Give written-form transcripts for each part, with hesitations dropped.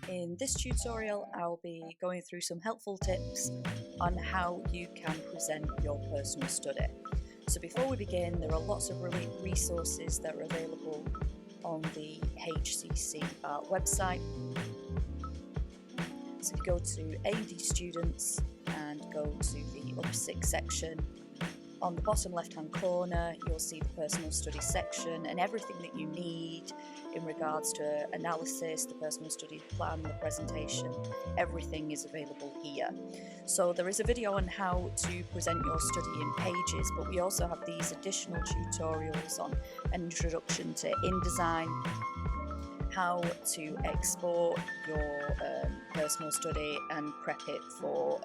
In this tutorial, I'll be going through some helpful tips on how you can present your personal study. So before we begin, there are lots of resources that are available on the HCC Art website. So if you go to AD Students and go to the Up 6 section, on the bottom left hand corner you'll see the personal study section, and everything that you need in regards to analysis, the personal study plan, the presentation, everything is available here. So there is a video on how to present your study in Pages, but we also have these additional tutorials on an introduction to InDesign, how to export your personal study and prep it for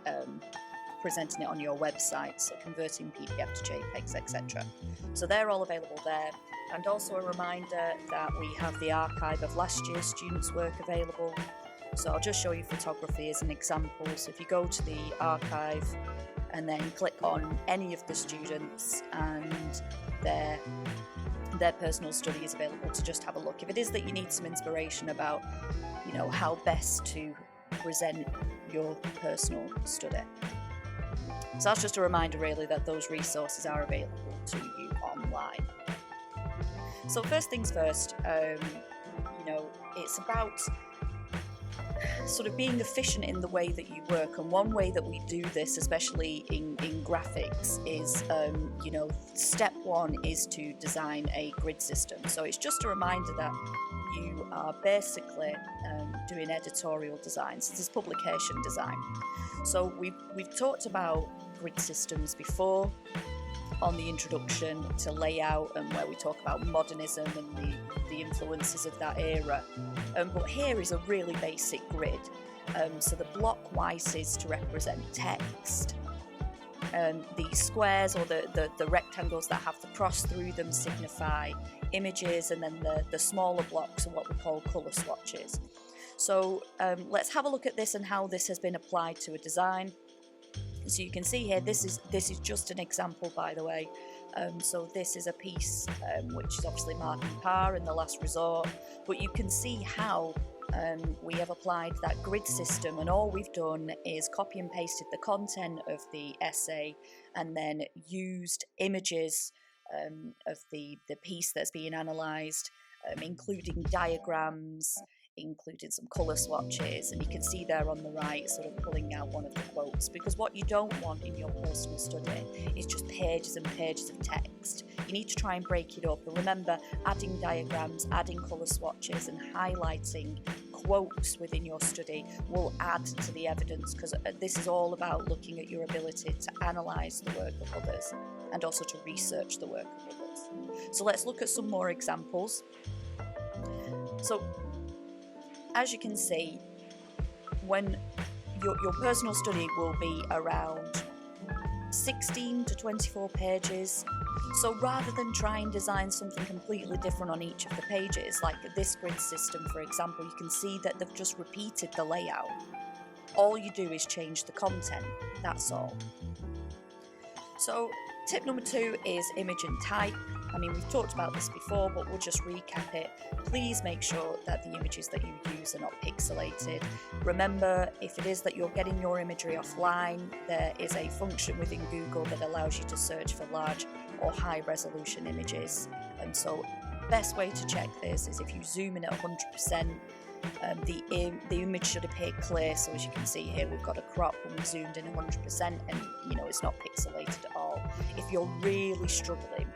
presenting it on your website, so converting PDF to JPEGs, etc. So they're all available there. And also a reminder that we have the archive of last year's students' work available. So I'll just show you photography as an example. So if you go to the archive and then click on any of the students and their personal study is available to just have a look. If it is that you need some inspiration about, how best to present your personal study. So that's just a reminder really that those resources are available to you online. So first things first, it's about sort of being efficient in the way that you work, and one way that we do this, especially in graphics, is step one is to design a grid system. So it's just a reminder that you are basically doing editorial design. So this is publication design. So we've talked about grid systems before on the introduction to layout, and where we talk about modernism and the influences of that era. But here is a really basic grid. So the block white is to represent text. The squares or the rectangles that have the cross through them signify images, and then the smaller blocks are what we call colour swatches. So let's have a look at this and how this has been applied to a design. So you can see here, this is just an example, by the way. So this is a piece which is obviously marking par in the last resort, but you can see how we have applied that grid system, and all we've done is copy and pasted the content of the essay and then used images of the piece that's being analysed, including diagrams, including some colour swatches, and you can see there on the right sort of pulling out one of the quotes, because what you don't want in your personal study is just pages and pages of text. You need to try and break it up, and remember, adding diagrams, adding colour swatches and highlighting quotes within your study will add to the evidence, because this is all about looking at your ability to analyse the work of others and also to research the work of others. So let's look at some more examples. So as you can see, when your personal study will be around 16 to 24 pages. So rather than try and design something completely different on each of the pages, like this grid system, for example, you can see that they've just repeated the layout. All you do is change the content, that's all. So tip number 2 is image and type. I mean, we've talked about this before, but we'll just recap it. Please make sure that the images that you use are not pixelated. Remember, if it is that you're getting your imagery offline, there is a function within Google that allows you to search for large or high resolution images. And so best way to check this is if you zoom in at 100%, the image should appear clear. So as you can see here, we've got a crop when we zoomed in 100%, and it's not pixelated at all. If you're really struggling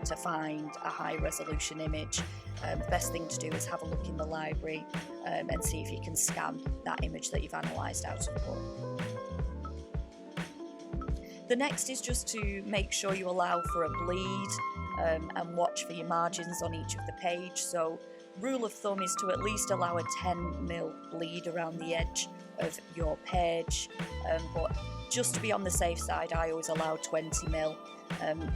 to find a high resolution image, the best thing to do is have a look in the library and see if you can scan that image that you've analysed out of the book. The next is just to make sure you allow for a bleed and watch for your margins on each of the page. So rule of thumb is to at least allow a 10mm bleed around the edge of your page, but just to be on the safe side, I always allow 20mm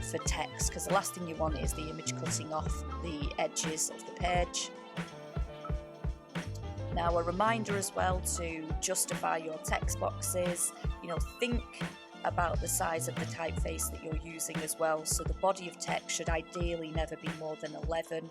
for text, because the last thing you want is the image cutting off the edges of the page. Now, a reminder as well to justify your text boxes. Think about the size of the typeface that you're using as well. So the body of text should ideally never be more than 11.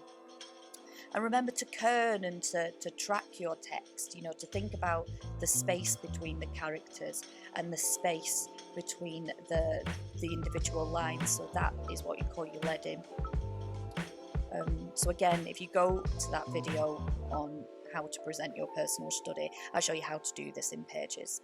And remember to kern and to track your text, you know, to think about the space between the characters and the space between the individual lines. So that is what you call your leading. So again, if you go to that video on how to present your personal study, I'll show you how to do this in Pages.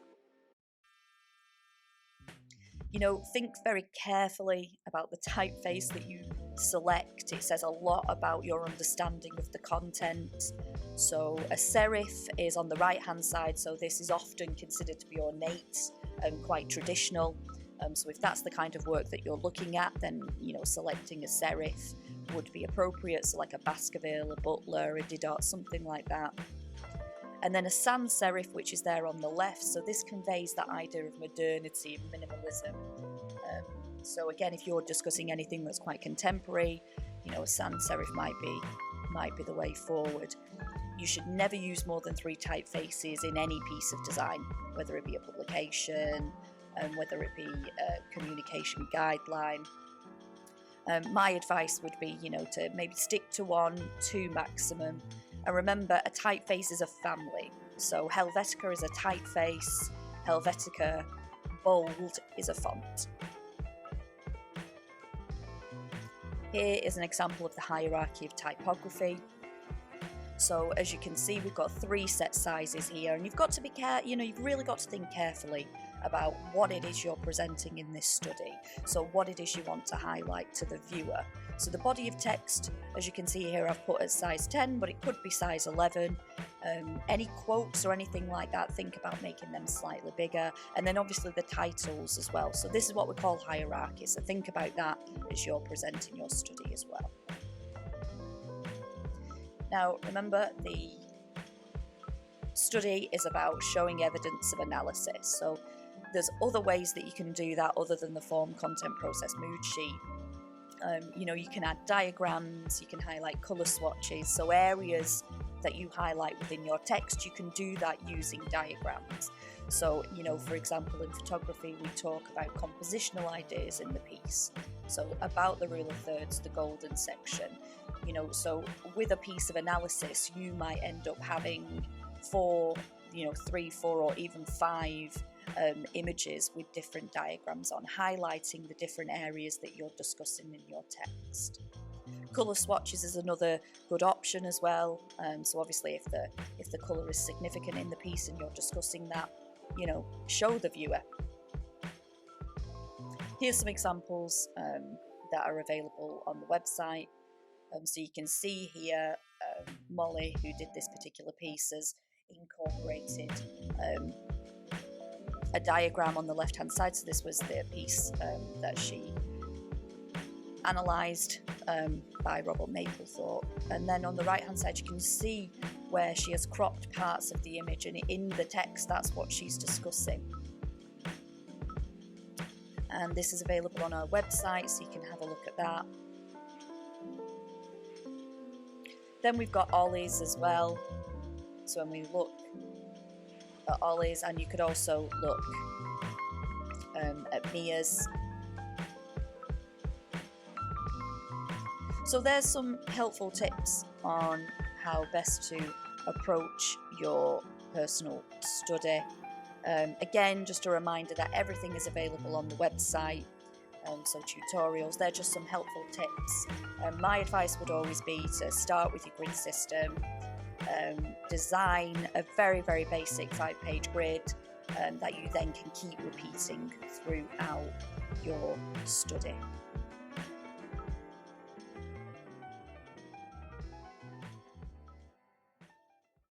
You know, think very carefully about the typeface that you select. It says a lot about your understanding of the content. So a serif is on the right hand side, so this is often considered to be ornate and quite traditional. So if that's the kind of work that you're looking at, then, you know, selecting a serif would be appropriate. So like a Baskerville, a Butler, a Didot, something like that. And then a sans serif, which is there on the left. So this conveys that idea of modernity and minimalism. So again, if you're discussing anything that's quite contemporary, you know, a sans serif might be the way forward. You should never use more than 3 typefaces in any piece of design, whether it be a publication, whether it be a communication guideline. My advice would be, you know, to maybe stick to 1, 2 maximum. And remember, a typeface is a family. So Helvetica is a typeface, Helvetica Bold is a font. Here is an example of the hierarchy of typography. So as you can see, we've got 3 set sizes here, and you've got to be you've really got to think carefully about what it is you're presenting in this study. So what it is you want to highlight to the viewer. So the body of text, as you can see here, I've put at size 10, but it could be size 11. Any quotes or anything like that, think about making them slightly bigger. And then obviously the titles as well. So this is what we call hierarchy. So think about that as you're presenting your study as well. Now, remember, the study is about showing evidence of analysis. So there's other ways that you can do that other than the form, content, process, mood sheet. You know, you can add diagrams, you can highlight colour swatches. So areas that you highlight within your text, you can do that using diagrams. So, you know, for example, in photography, we talk about compositional ideas in the piece. So about the rule of thirds, the golden section, you know, so with a piece of analysis, you might end up having 3, 4, or even 5 images with different diagrams on, highlighting the different areas that you're discussing in your text. Colour swatches is another good option as well. So obviously if the colour is significant in the piece and you're discussing that, you know, show the viewer. Here's some examples that are available on the website. So you can see here Molly, who did this particular piece, has incorporated a diagram on the left hand side. So this was the piece that she analysed by Robert Mapplethorpe, and then on the right hand side you can see where she has cropped parts of the image, and in the text that's what she's discussing. And this is available on our website, so you can have a look at that. Then we've got ollies as well. So when we look at ollies, and you could also look at Mia's. So there's some helpful tips on how best to approach your personal study. Again, just a reminder that everything is available on the website. So tutorials, they're just some helpful tips. My advice would always be to start with your grid system, design a very, very basic 5-page grid that you then can keep repeating throughout your study.